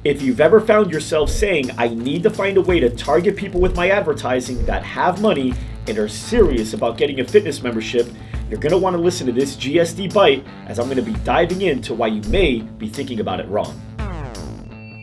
If you've ever found yourself saying, I need to find a way to target people with my advertising that have money and are serious about getting a fitness membership, you're going to want to listen to this GSD Bite, as I'm going to be diving into why you may be thinking about it wrong.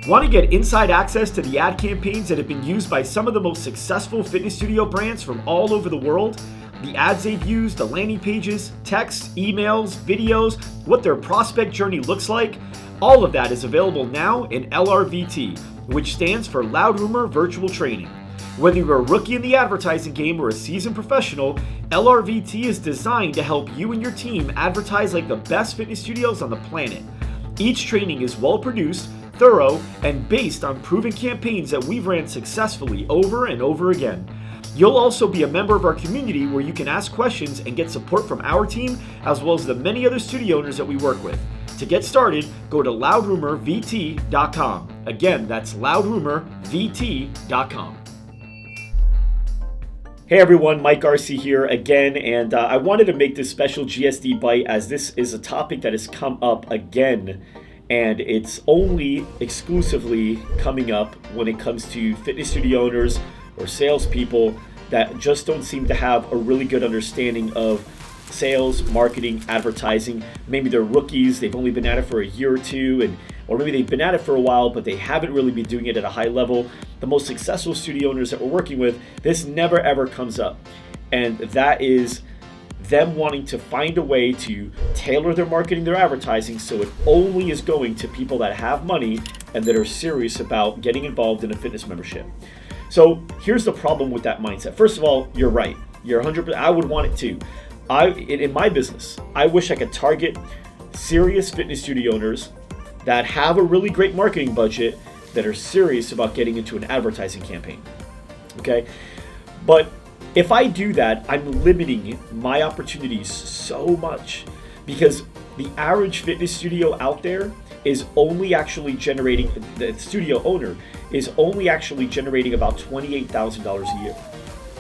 Want to get inside access to the ad campaigns that have been used by some of the most successful fitness studio brands from all over the world? The ads they've used, the landing pages, texts, emails, videos, what their prospect journey looks like? All of that is available now in LRVT, which stands for Loud Rumor Virtual Training. Whether you're a rookie in the advertising game or a seasoned professional, LRVT is designed to help you and your team advertise like the best fitness studios on the planet. Each training is well produced, thorough, and based on proven campaigns that we've ran successfully over and over again. You'll also be a member of our community where you can ask questions and get support from our team, as well as the many other studio owners that we work with. To get started, go to loudrumorvt.com. Again, that's loudrumorvt.com. Hey everyone, Mike RC here again, and I wanted to make this special GSD Bite as this is a topic that has come up again, and it's only exclusively coming up when it comes to fitness studio owners or salespeople that just don't seem to have a really good understanding of sales, marketing, advertising. Maybe they're rookies, they've only been at it for a year or two, or maybe they've been at it for a while, but they haven't really been doing it at a high level. The most successful studio owners that we're working with, this never ever comes up. And that is them wanting to find a way to tailor their marketing, their advertising, so it only is going to people that have money and that are serious about getting involved in a fitness membership. So here's the problem with that mindset. First of all, you're right. You're 100%, I would want it too. In my business, I wish I could target serious fitness studio owners that have a really great marketing budget that are serious about getting into an advertising campaign. Okay? But if I do that, I'm limiting my opportunities so much because the average fitness studio out there is only actually generating, the studio owner is only actually generating about $28,000 a year.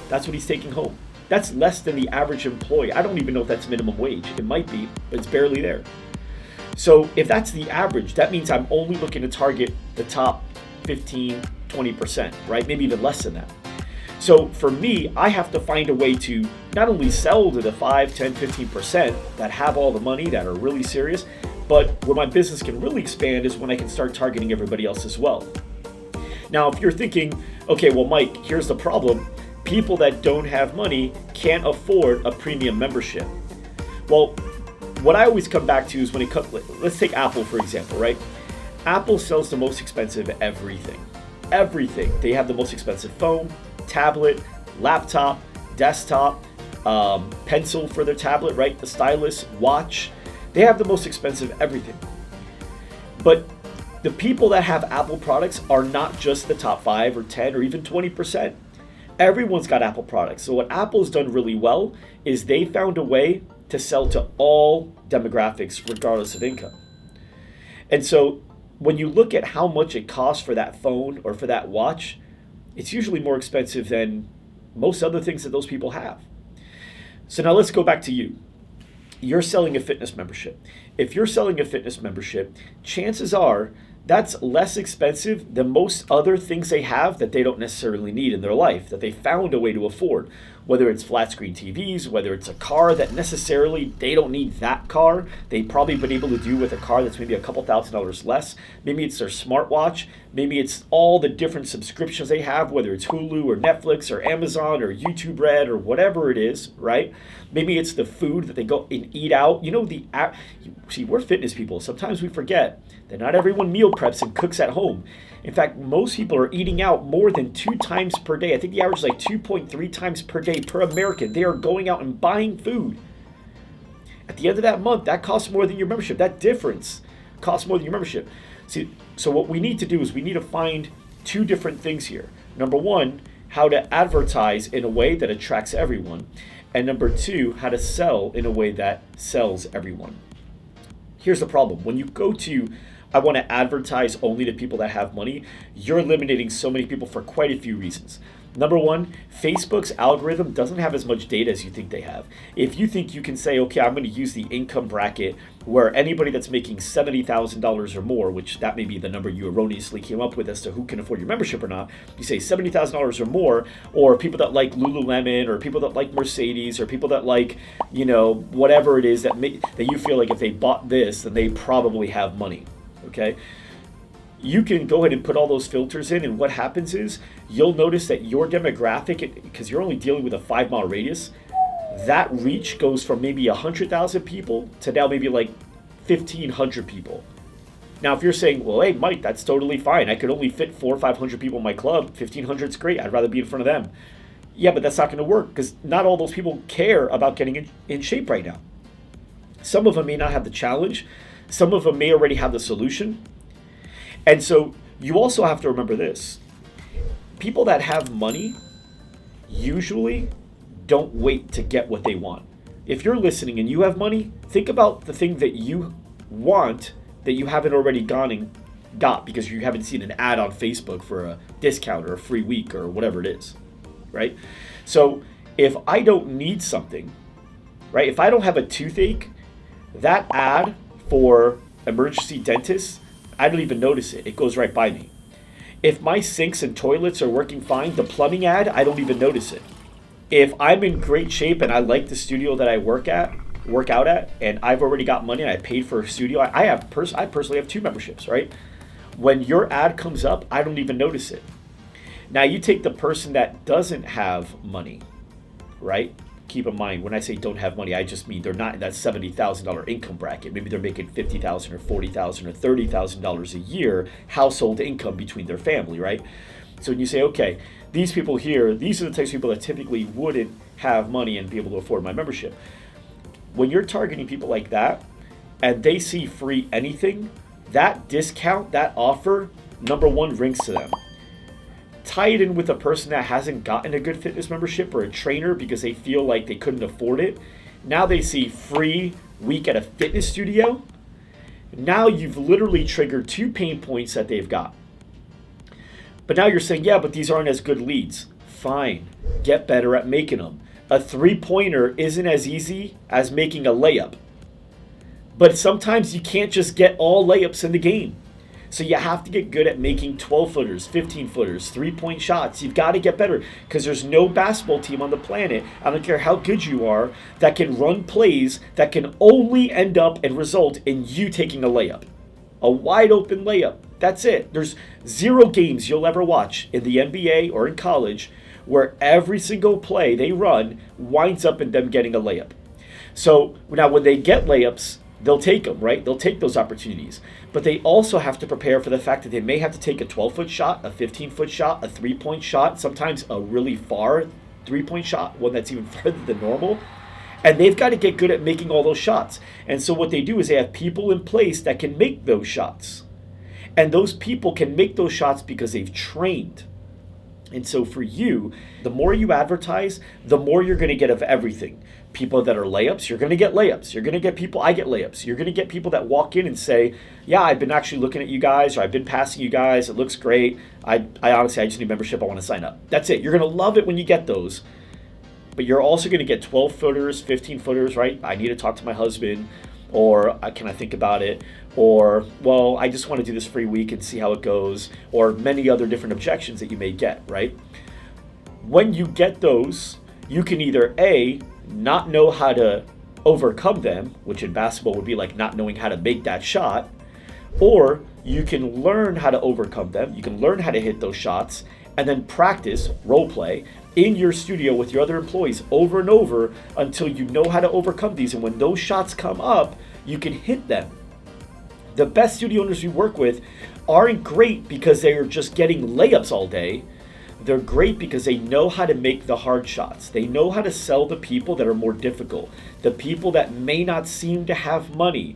That's what he's taking home. That's less than the average employee. I don't even know if that's minimum wage. It might be, but it's barely there. So if that's the average, that means I'm only looking to target the top 15, 20%, right? Maybe even less than that. So for me, I have to find a way to not only sell to the 5, 10, 15% that have all the money, that are really serious, but where my business can really expand is when I can start targeting everybody else as well. Now, if you're thinking, okay, well, Mike, here's the problem. People that don't have money can't afford a premium membership. Well, what I always come back to is when it comes, let's take Apple for example, right? Apple sells the most expensive everything. Everything. They have the most expensive phone, tablet, laptop, desktop, pencil for their tablet, right? The stylus, watch. They have the most expensive everything. But the people that have Apple products are not just the top 5 or 10 or even 20%. Everyone's got Apple products. So what Apple's done really well is they found a way to sell to all demographics regardless of income. And so when you look at how much it costs for that phone or for that watch, it's usually more expensive than most other things that those people have. So now let's go back to you. You're selling a fitness membership. If you're selling a fitness membership, chances are that's less expensive than most other things they have that they don't necessarily need in their life, that they found a way to afford. Whether it's flat screen TVs, whether it's a car that necessarily they don't need that car, they've probably been able to do with a car that's maybe a couple $1,000s less. Maybe it's their smartwatch. Maybe it's all the different subscriptions they have, whether it's Hulu or Netflix or Amazon or YouTube Red or whatever it is, right? Maybe it's the food that they go and eat out. You know, see, we're fitness people. Sometimes we forget that not everyone meal preps and cooks at home. In fact, most people are eating out more than 2 times per day. I think the average is like 2.3 times per day per American. They are going out and buying food. At the end of that month, that costs more than your membership. That difference costs more than your membership. See, so what we need to do is we need to find 2 different things here. Number 1, how to advertise in a way that attracts everyone. And number 2, how to sell in a way that sells everyone. Here's the problem. When you go to, I want to advertise only to people that have money, you're eliminating so many people for quite a few reasons. Number one, Facebook's algorithm doesn't have as much data as you think they have. If you think you can say, okay, I'm going to use the income bracket where anybody that's making $70,000 or more, which that may be the number you erroneously came up with as to who can afford your membership or not, you say $70,000 or more, or people that like Lululemon, or people that like Mercedes, or people that like, whatever it is that you feel like if they bought this, then they probably have money, okay? You can go ahead and put all those filters in, and what happens is you'll notice that your demographic, because you're only dealing with a 5-mile radius, that reach goes from maybe 100,000 people to now maybe like 1,500 people. Now, if you're saying, well, hey, Mike, that's totally fine. I could only fit 400 or 500 people in my club. 1,500 is great. I'd rather be in front of them. Yeah, but that's not going to work because not all those people care about getting in shape right now. Some of them may not have the challenge. Some of them may already have the solution. And so you also have to remember this. People that have money usually don't wait to get what they want. If you're listening and you have money, think about the thing that you want that you haven't already got because you haven't seen an ad on Facebook for a discount or a free week or whatever it is, right? So if I don't need something, right? If I don't have a toothache, that ad for emergency dentist, I don't even notice it. It goes right by me. If my sinks and toilets are working fine, the plumbing ad, I don't even notice it. If I'm in great shape and I like the studio that I work out at, and I've already got money and I paid for a studio, I personally have 2 memberships, right? When your ad comes up, I don't even notice it. Now you take the person that doesn't have money, right? Keep in mind, when I say don't have money, I just mean they're not in that $70,000 income bracket. Maybe they're making $50,000 or $40,000 or $30,000 a year household income between their family, right? So when you say, okay, these people here, these are the types of people that typically wouldn't have money and be able to afford my membership. When you're targeting people like that and they see free anything, that discount, that offer, number one, rings to them. Tie it in with a person that hasn't gotten a good fitness membership or a trainer because they feel like they couldn't afford it. Now they see free week at a fitness studio. Now you've literally triggered 2 pain points that they've got. But now you're saying, yeah, but these aren't as good leads. Fine, get better at making them. A 3-pointer isn't as easy as making a layup. But sometimes you can't just get all layups in the game. So you have to get good at making 12-footers, 15-footers, 3-point shots. You've got to get better because there's no basketball team on the planet, I don't care how good you are, that can run plays that can only end up and result in you taking a layup. A wide open layup. That's it. There's 0 games you'll ever watch in the NBA or in college where every single play they run winds up in them getting a layup. So now when they get layups, they'll take them, right? They'll take those opportunities. But they also have to prepare for the fact that they may have to take a 12-foot shot, a 15-foot shot, a 3-point shot, sometimes a really far 3-point shot, one that's even farther than normal. And they've got to get good at making all those shots. And so what they do is they have people in place that can make those shots. And those people can make those shots because they've trained. And so for you, the more you advertise, the more you're going to get of everything. People that are layups, you're going to get layups. You're going to get people, I get layups. You're going to get people that walk in and say, yeah, I've been actually looking at you guys, or I've been passing you guys. It looks great. I honestly just need membership. I want to sign up. That's it. You're going to love it when you get those. But you're also going to get 12-footers, 15-footers, right? I need to talk to my husband, or can I think about it? Or, well, I just want to do this free week and see how it goes, or many other different objections that you may get, right? When you get those, you can either A, not know how to overcome them, which in basketball would be like not knowing how to make that shot, or you can learn how to overcome them. You can learn how to hit those shots and then practice, role play, in your studio with your other employees over and over until you know how to overcome these. And when those shots come up, you can hit them. The best studio owners we work with aren't great because they're just getting layups all day. They're great because they know how to make the hard shots. They know how to sell the people that are more difficult, the people that may not seem to have money,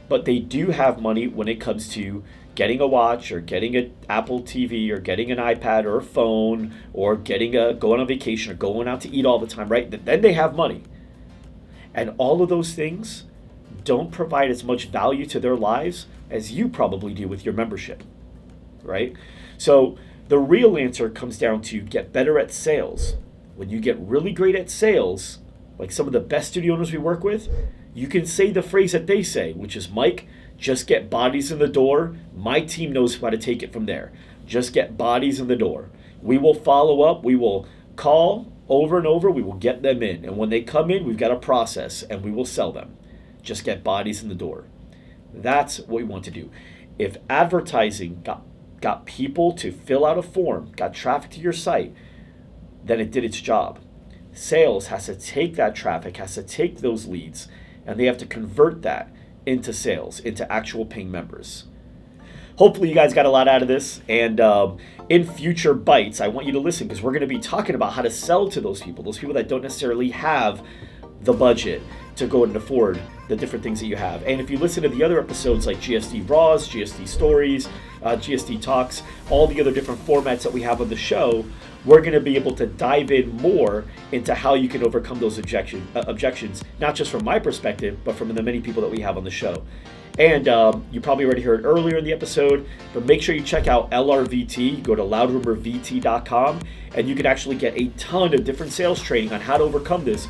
but they do have money when it comes to getting a watch or getting an Apple TV or getting an iPad or a phone or going on vacation or going out to eat all the time, right? Then they have money. And all of those things don't provide as much value to their lives as you probably do with your membership, right? So The real answer comes down to get better at sales. When you get really great at sales, like some of the best studio owners we work with, you can say the phrase that they say, which is, Mike, just get bodies in the door. My team knows how to take it from there. Just get bodies in the door. We will follow up. We will call over and over. We will get them in. And when they come in, we've got a process and we will sell them. Just get bodies in the door. That's what we want to do. If advertising got people to fill out a form, got traffic to your site, then it did its job. Sales has to take that traffic, has to take those leads, and they have to convert that into sales, into actual paying members. Hopefully you guys got a lot out of this, and in future bites, I want you to listen, because we're going to be talking about how to sell to those people that don't necessarily have the budget to go and afford the different things that you have. And if you listen to the other episodes like GSD Raws, GSD Stories, GSD Talks, all the other different formats that we have on the show, we're going to be able to dive in more into how you can overcome those objections, not just from my perspective, but from the many people that we have on the show. And you probably already heard earlier in the episode, but make sure you check out LRVT. Go to loudrumorvt.com, and you can actually get a ton of different sales training on how to overcome this.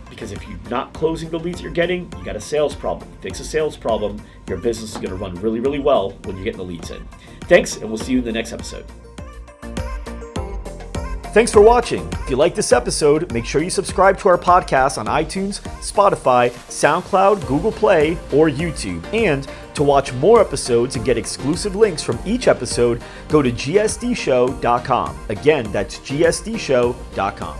Because if you're not closing the leads you're getting, you got a sales problem. Fix a sales problem, your business is going to run really, really well when you're getting the leads in. Thanks, and we'll see you in the next episode. Thanks for watching. If you like this episode, make sure you subscribe to our podcast on iTunes, Spotify, SoundCloud, Google Play, or YouTube. And to watch more episodes and get exclusive links from each episode, go to gsdshow.com. Again, that's gsdshow.com.